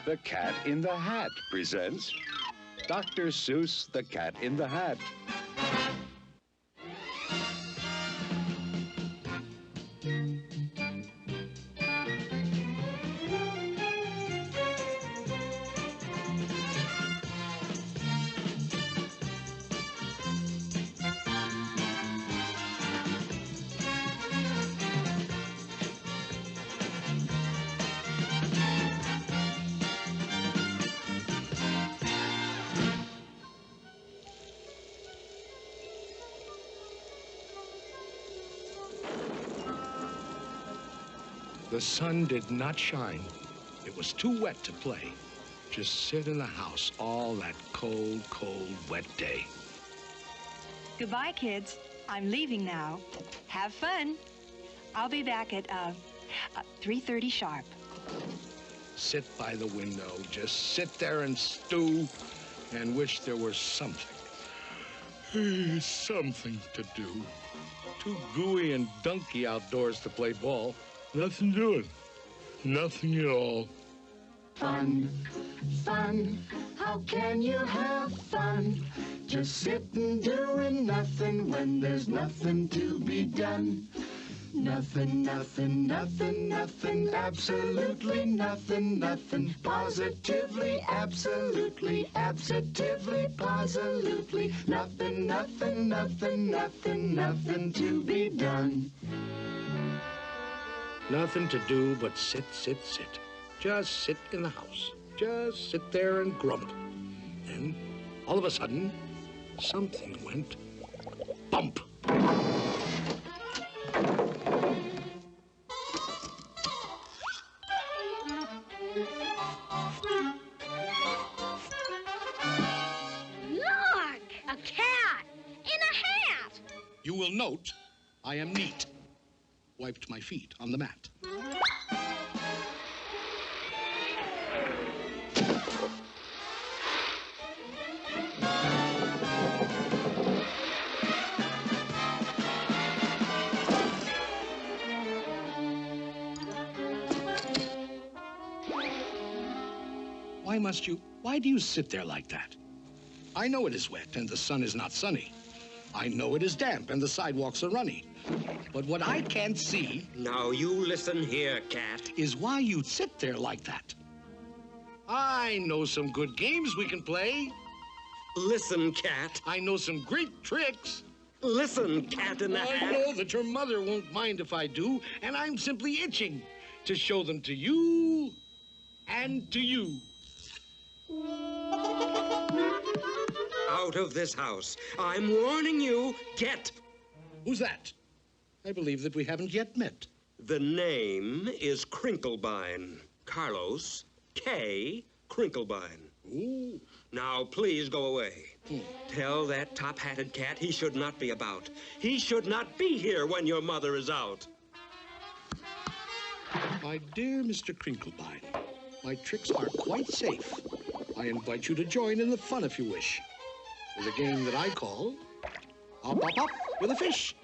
The Cat in the Hat presents Dr. Seuss, The Cat in the Hat. The sun did not shine. It was too wet to play. Just sit in the house all that cold, cold, wet day. Goodbye, kids. I'm leaving now. Have fun. I'll be back at 3:30 sharp. Sit by the window, just sit there and stew and wish there were something to do. Too gooey and dunky outdoors to play ball. Nothing doing. Nothing at all. Fun, fun, how can you have fun? Just sitting doing nothing when there's nothing to be done. Nothing, nothing, nothing, nothing, absolutely nothing, nothing, positively, absolutely, absolutely, positively, nothing, nothing, nothing, nothing, nothing to be done. Nothing to do but sit, sit, sit. Just sit in the house. Just sit there and grump. Then, all of a sudden, something went bump. Look! A cat! In a hat! You will note I am neat. Wiped my feet on the mat. Why do you sit there like that? I know it is wet and the sun is not sunny. I know it is damp and the sidewalks are runny. But what I can't see... Now you listen here, cat. ...is why you sit there like that. I know some good games we can play. Listen, cat. I know some great tricks. Listen, cat in the hat. I know that your mother won't mind if I do, and I'm simply itching to show them to you and to you. Out of this house. I'm warning you, get. Who's that? I believe that we haven't yet met. The name is Crinklebine. Carlos K. Crinklebine. Ooh. Now, please go away. Tell that top-hatted cat he should not be about. He should not be here when your mother is out. My dear Mr. Crinklebine, my tricks are quite safe. I invite you to join in the fun if you wish. With a game that I call Hop, Hop, Hop with a Fish.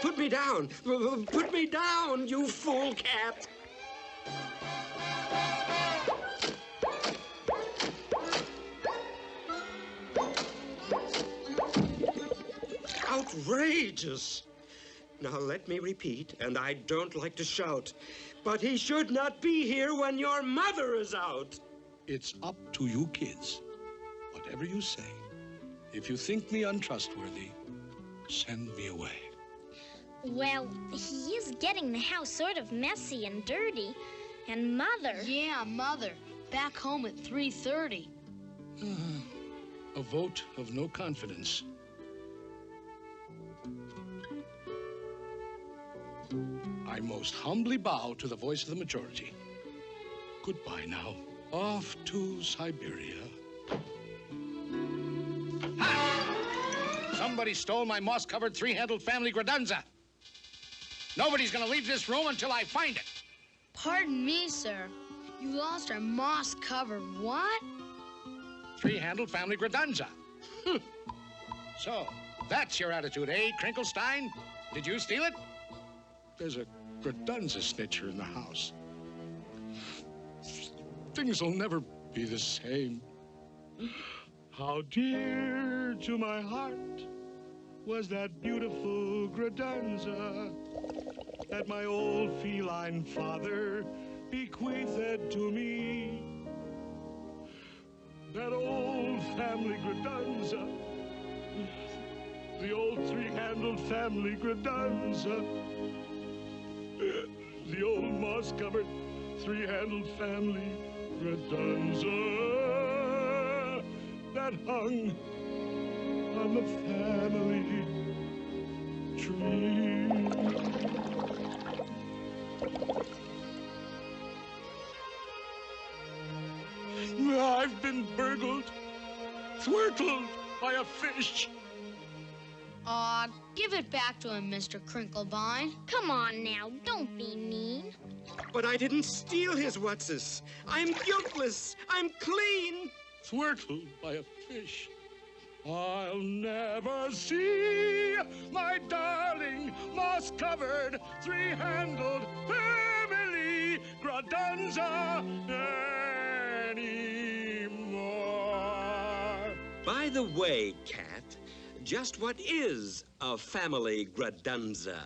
Put me down! Put me down, you fool cat! Outrageous! Now let me repeat, and I don't like to shout, but he should not be here when your mother is out. It's up to you kids. Whatever you say. If you think me untrustworthy, send me away. Well, he is getting the house sort of messy and dirty. And Mother... Yeah, Mother. Back home at 3:30. A vote of no confidence. I most humbly bow to the voice of the majority. Goodbye now. Off to Siberia. Ha! Somebody stole my moss-covered three-handled family gradunza. Nobody's gonna leave this room until I find it. Pardon me, sir. You lost our moss-covered what? Three-handled family gradunza. So, That's your attitude, eh, Krinkelstein? Did you steal it? There's a Gradunza snitcher in the house. Things will never be the same. How dear to my heart was that beautiful Gradunza that my old feline father bequeathed to me. That old family Gradunza, the old three-handled family Gradunza, the old moss-covered three-handled family Gradunza that hung on the family tree. I've been burgled, thwartled by a fish. Aw, give it back to him, Mr. Crinklebine. Come on now, don't be mean. But I didn't steal his what's-this. I'm guiltless. I'm clean. Thwartled by a fish. I'll never see my darling moss-covered three-handled family Gradunza anymore. By the way, Cat, just what is a family Gradunza?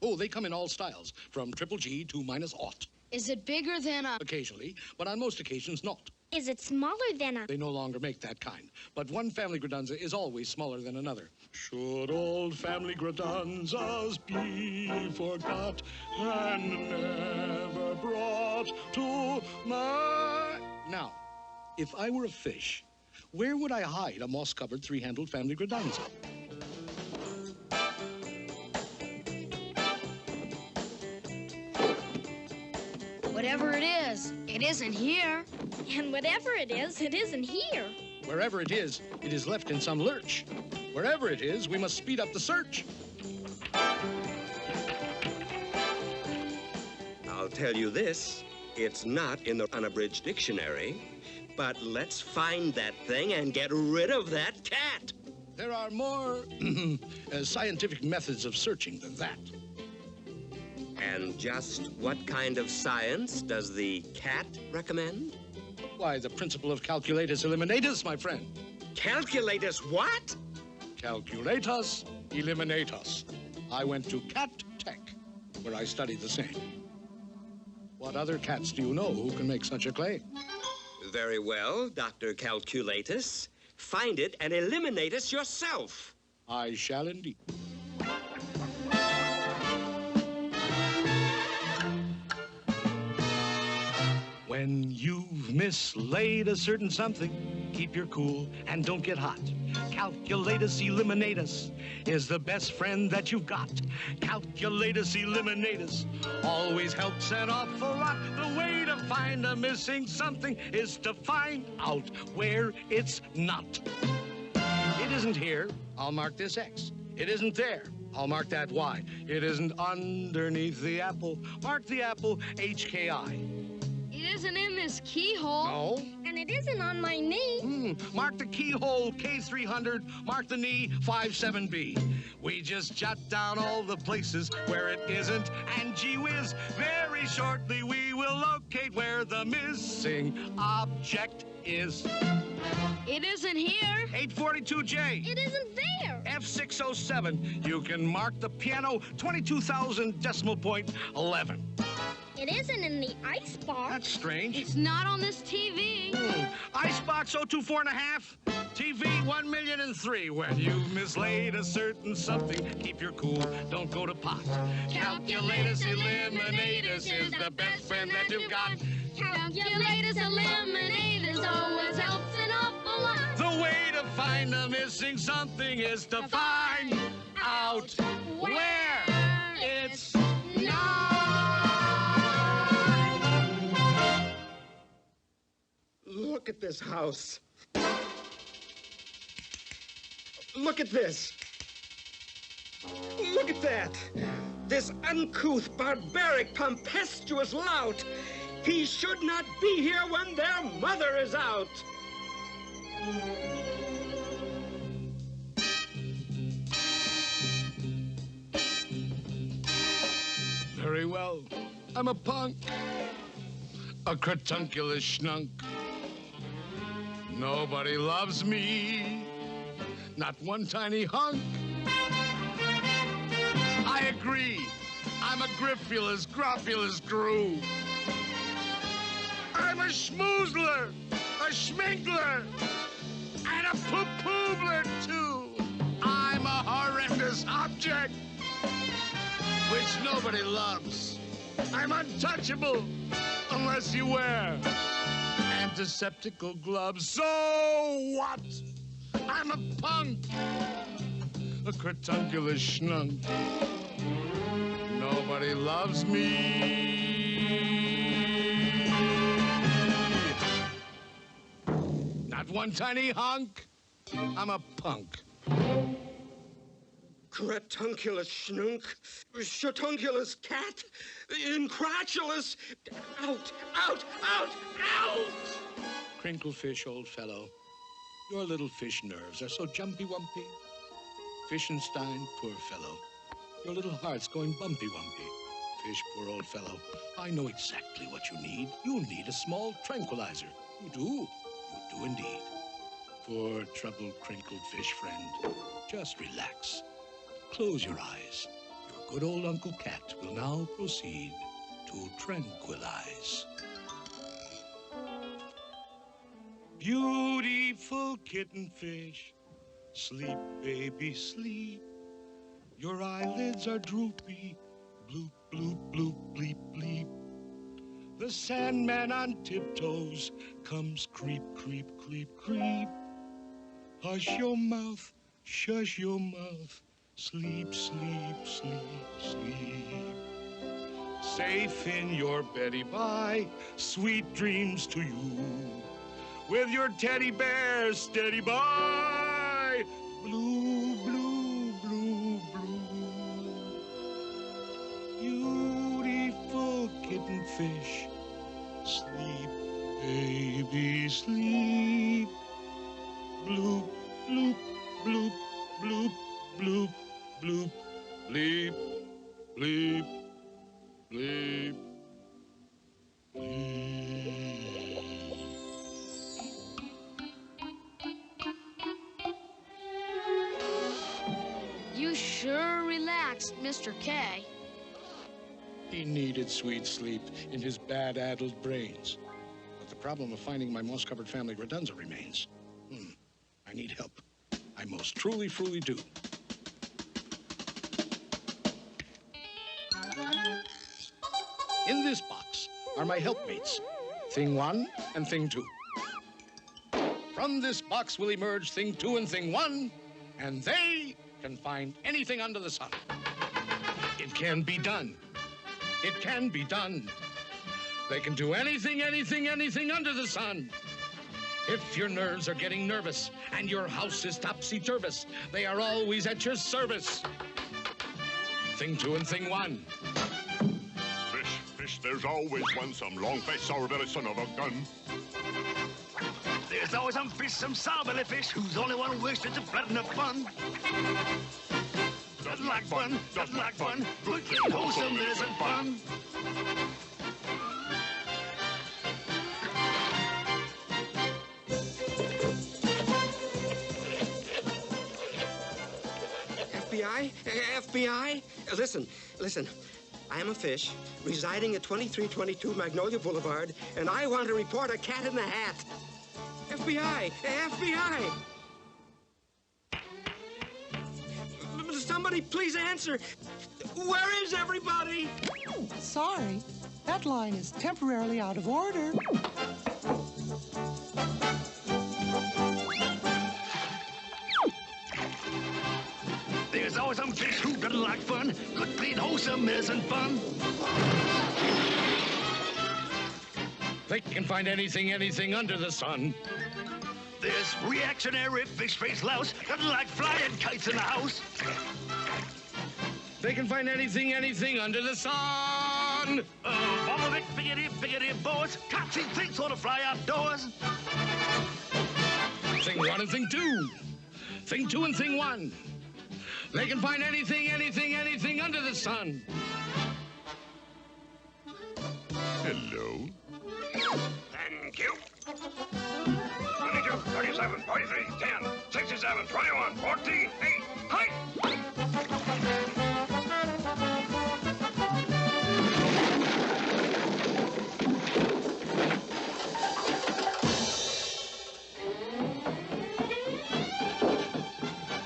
Oh, they come in all styles, from triple G to -0. Is it bigger than a... Occasionally, but on most occasions not. Is it smaller than a... They no longer make that kind. But one family Gradunza is always smaller than another. Should old family Gradunzas be forgot and never brought to my... Now, if I were a fish, where would I hide a moss-covered three-handled family Gradunza? Whatever it isn't here. And whatever it isn't here. Wherever it is left in some lurch. Wherever it is, we must speed up the search. I'll tell you this, it's not in the unabridged dictionary, but let's find that thing and get rid of that cat. There are more scientific methods of searching than that. And just what kind of science does the cat recommend? Why, the principle of calculatus eliminatus, my friend. Calculatus what? Calculatus eliminatus. I went to Cat Tech, where I studied the same. What other cats do you know who can make such a claim? Very well, Dr. Calculatus. Find it and eliminate us yourself. I shall indeed. When you've mislaid a certain something, keep your cool and don't get hot. Calculatus eliminatus is the best friend that you've got. Calculatus eliminatus always helps an awful lot. The way to find a missing something is to find out where it's not. It isn't here, I'll mark this X. It isn't there, I'll mark that Y. It isn't underneath the apple, mark the apple HKI. It isn't in this keyhole. No. And it isn't on my knee. Mark the keyhole K300, mark the knee 57B. We just jot down all the places where it isn't, and gee whiz, very shortly we will locate where the missing object is. It isn't here. 842J. It isn't there. F607. You can mark the piano 22,000 decimal point 11. It isn't in the icebox. That's strange. It's not on this TV. Icebox 024.5. TV 1,000,003. When you've mislaid a certain something, keep your cool, don't go to pot. Calculatus eliminatus is the best friend that you've got. Calculatus eliminatus always helps an awful lot. The way to find the missing something is to find out where it's not. Look at this house. Look at this. Look at that. This uncouth, barbaric, tempestuous lout. He should not be here when their mother is out. very well. I'm a punk. A cartunculus schnunk. Nobody loves me. Not one tiny hunk. I agree. I'm a griffulous, groffulous groo. I'm a schmoozler, a schminkler, and a poo-poobler, too. I'm a horrendous object, which nobody loves. I'm untouchable, unless you wear antiseptical gloves. So what? I'm a punk, a cartunculus schnunk. Nobody loves me. Not one tiny hunk. I'm a punk. Cretunculus schnunk, shatunculus cat, incratulous, out, out, out, out! Crinklefish, old fellow, your little fish nerves are so jumpy-wumpy. Fishenstein, poor fellow, your little heart's going bumpy-wumpy. Fish, poor old fellow, I know exactly what you need. You need a small tranquilizer. You do indeed. Poor troubled crinkled fish friend, just relax. Close your eyes. Your good old Uncle Cat will now proceed to tranquilize. Beautiful kitten fish, sleep, baby, sleep. Your eyelids are droopy, bloop, bloop, bloop, bleep, bleep. The Sandman on tiptoes comes creep, creep, creep, creep. Hush your mouth, shush your mouth. Sleep, sleep, sleep, sleep. Safe in your beddy by, sweet dreams to you. With your teddy bear steady by. Blue, blue, blue, blue. Beautiful kitten fish. Sleep, baby, sleep. Bloop, bloop, bloop, bloop, bloop. Bloop, bleep, bleep, bleep, bleep. You sure relaxed, Mr. K. He needed sweet sleep in his bad-addled brains. But the problem of finding my moss-covered family redunza remains. I need help. I most truly do. In this box are my helpmates, Thing 1 and Thing 2. From this box will emerge Thing 2 and Thing 1, and they can find anything under the sun. It can be done. It can be done. They can do anything under the sun. If your nerves are getting nervous and your house is topsy-turvous, they are always at your service. Thing 2 and Thing 1. Fish, there's always one, some long face, sour belly son of a gun. There's always some fish, some sour belly fish, who's the only one who wasted the blood and the fun. Doesn't like fun, doesn't like fun, good, clean, wholesome, it isn't fun. FBI? Listen. I am a fish residing at 2322 Magnolia Boulevard, and I want to report a cat in the hat. FBI! Somebody please answer. Where is everybody? Sorry, that line is temporarily out of order. There's always some fish who doesn't like fun. Good, clean, wholesome isn't fun. They can find anything under the sun. This reactionary fish-faced louse doesn't like flying kites in the house. They can find anything under the sun. Bobble-vick, biggity, boys. Can't see things sort of fly outdoors. Thing 1 and Thing 2. Thing 2 and Thing 1. They can find anything under the sun. Hello. Thank you. 22, 37, 43, 10, 67, 21, 14, 8, height!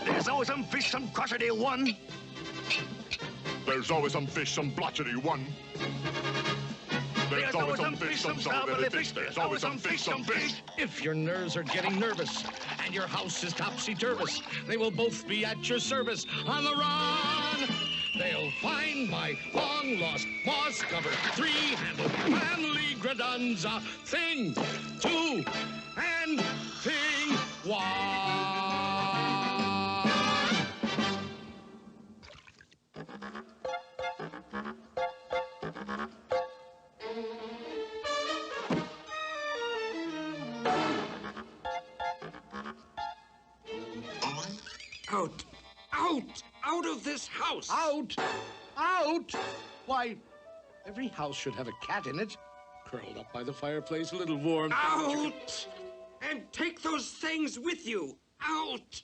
There's always some fish, some crotchety one. There's always some fish, some blotchety one. There's always some fish, some sour-bellied fish. There's always some fish, some fish. If your nerves are getting nervous and your house is topsy-turvous, they will both be at your service on the run. They'll find my long-lost, moss-covered, three-handled family gradunza thing, two, and thing one. Out! Out! Out of this house! Out! Out! Why, every house should have a cat in it. Curled up by the fireplace, a little warm. Out! And take those things with you! Out!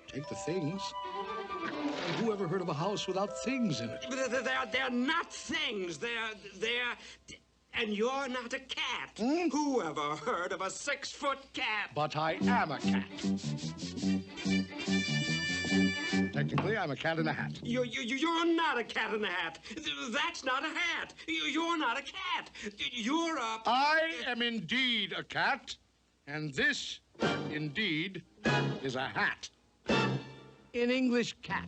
Take the things? And who ever heard of a house without things in it? They're not things. They're... And you're not a cat. Who ever heard of a 6-foot cat? But I am a cat. Technically, I'm a cat in a hat. You're not a cat in a hat. That's not a hat. You're not a cat. You're a... I am indeed a cat, and this, indeed, is a hat. In English, cat.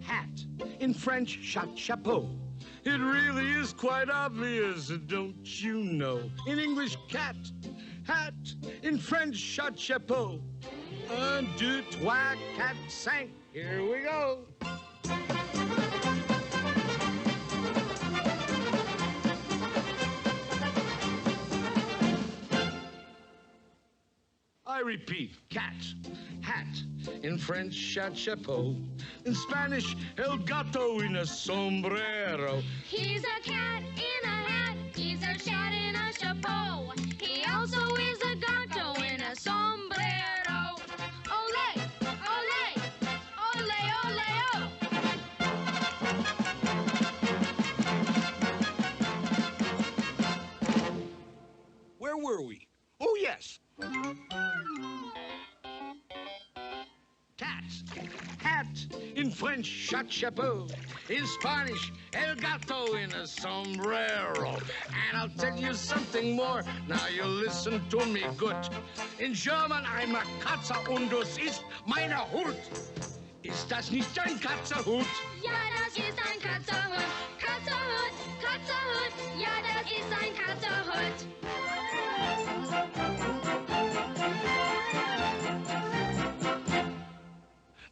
Hat. In French, chapeau. It really is quite obvious, don't you know? In English, cat, hat. In French, chapeau. 1, 2, 3, 4, 5. Here we go. I repeat, cat, hat. In French, chapeau. In Spanish, el gato en a sombrero. He's a cat in a hat. He's a cat in a chapeau. He also is a gato in a sombrero. Ole, ole, ole, ole, oh. Where were we? Oh, yes. Cat, hat, in French, chapeau. In Spanish, el gato in a sombrero. And I'll tell you something more. Now you listen to me good. In German, I'm a Katze und das ist meine Hut. Ist das nicht ein Katzerhut? Ja, das ist ein Katzerhut. Katzerhut, Katzerhut. Ja, das ist ein Katzerhut.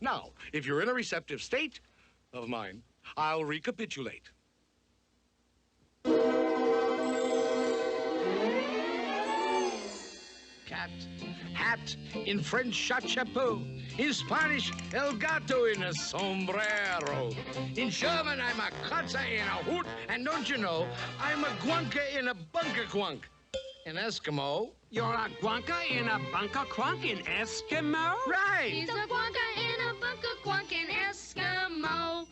Now, if you're in a receptive state of mind, I'll recapitulate. Cat, hat, in French, chapeau. In Spanish, el gato in a sombrero. In German, I'm a Katze in a hoot. And don't you know, I'm a guanka in a bunker quunk. In Eskimo. You're a guanka in a bunker crunk in Eskimo? Right. He's a guanka in a bunker quunk in Eskimo.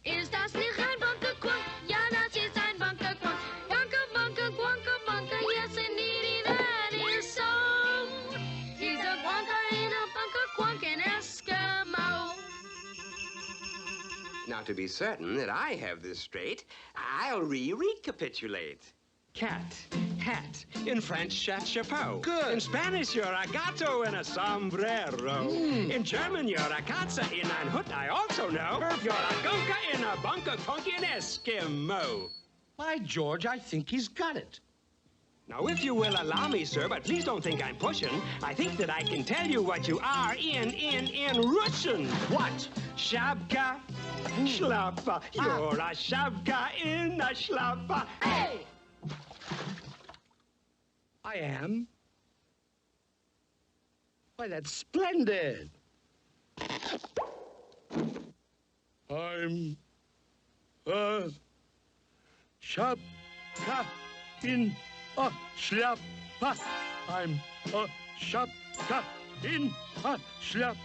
Ist das nicht ein bunker quunk? Ja, das ist ein bunker quunk. Bunker, bunker, guanka, bunker. Yes, indeed, that is so. He's a guanka in a bunker quunk in Eskimo. Now, to be certain that I have this straight, I'll recapitulate. Cat, hat. In French, chapeau. Good. In Spanish, you're a gato in a sombrero. In German, you're a Katze in ein Hut. I also know you're a gunka in a bunker punk in Eskimo. By George, I think he's got it. Now, if you will allow me, sir, but please don't think I'm pushing, I think that I can tell you what you are in Russian. What? Shabka, shlappa. You're a shabka in a shlappa. Hey! I am? Why, that's splendid. I'm a Schapka in a Schlepper. I'm a Schapka in a Schlepper.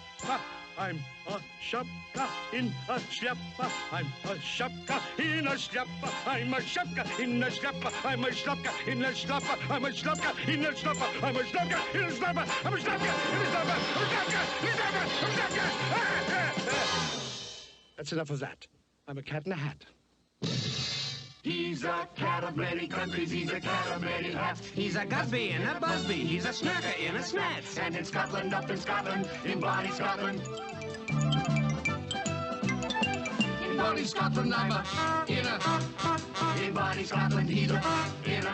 I'm a Schapka in a Schlepper. I'm a Schapka in a Schlepper. I'm a Schapka in a Schlepper. I'm a Schapka in a Schlepper. I'm a Schapka in a Schlepper. I'm a Schapka in a Schlepper. I'm a Schapka in a Schlepper. I'm a Schapka in a Schlepper. I'm a Schapka. That's enough of that. I'm a cat in a hat. He's a cat of many countries, he's a cat of many hats. He's a Gusby and a Busby, he's a Snurker in a Snats. And in Scotland, up in Scotland, in Bonnie Scotland. In Bonnie Scotland, I'm a in Bonnie Scotland, he's a in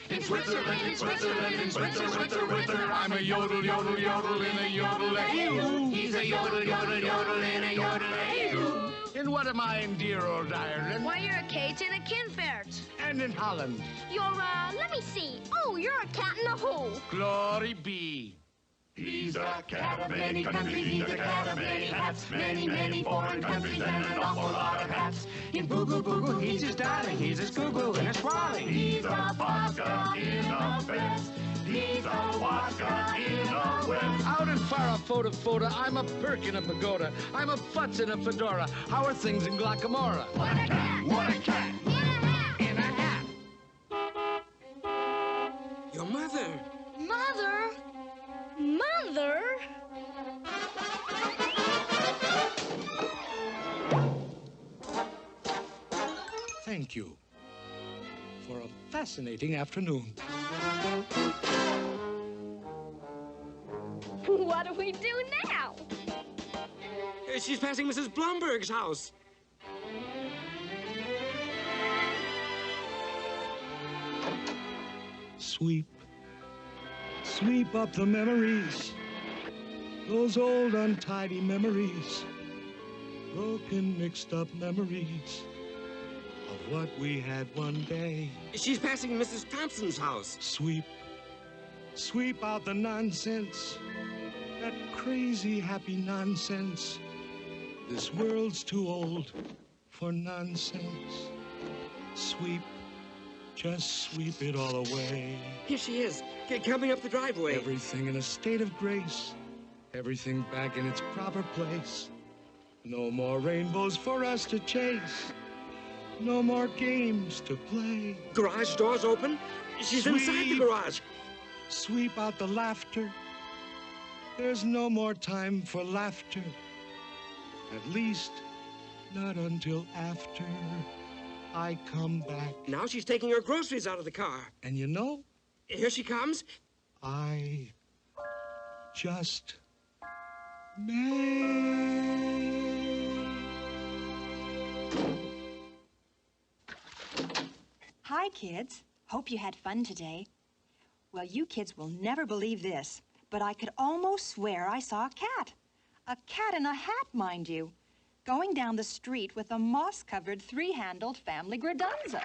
In Switzerland, in Switzerland, in Switzerland, I'm a yodel, yodel, yodel in a yodel-a-hee-oo. He's a yodel, yodel, yodel in a yodel-a-hee-oo. And what am I in dear old Ireland? Why, you're a Kate and a Kinfert. And in Holland. You're, let me see. Oh, you're a cat in a hole. Glory be. He's a cat of many countries, he's a cat of many hats. Many, many foreign countries and an awful lot of hats. In Boo Boo Boo Boo, he's a darling, he's a Scoo-Goo and a Swalling. He's a vodka in a vest. He's a vodka in a west. Out in Farah, I'm a Perk in a pagoda. I'm a Futz in a fedora. How are things in Glockamora? What a cat, what a cat. In a hat. Your mother. Mother? Mother? Thank you for a fascinating afternoon. What do we do now? She's passing Mrs. Blomberg's house. Sweep, sweep up the memories, those old untidy memories, broken, mixed up memories of what we had one day. She's passing Mrs. Thompson's house. Sweep, sweep out the nonsense, that crazy happy nonsense. This world's too old for nonsense. Sweep, just sweep it all away. Here she is, coming up the driveway. Everything in a state of grace, everything back in its proper place. No more rainbows for us to chase, no more games to play. Garage doors open. She's inside the garage. Sweep out the laughter. There's no more time for laughter. At least, not until after I come back. Now she's taking her groceries out of the car. And you know? Here she comes. I just may. Hi, kids. Hope you had fun today. Well, you kids will never believe this, but I could almost swear I saw a cat. A cat in a hat, mind you, going down the street with a moss-covered, three-handled family gradunza.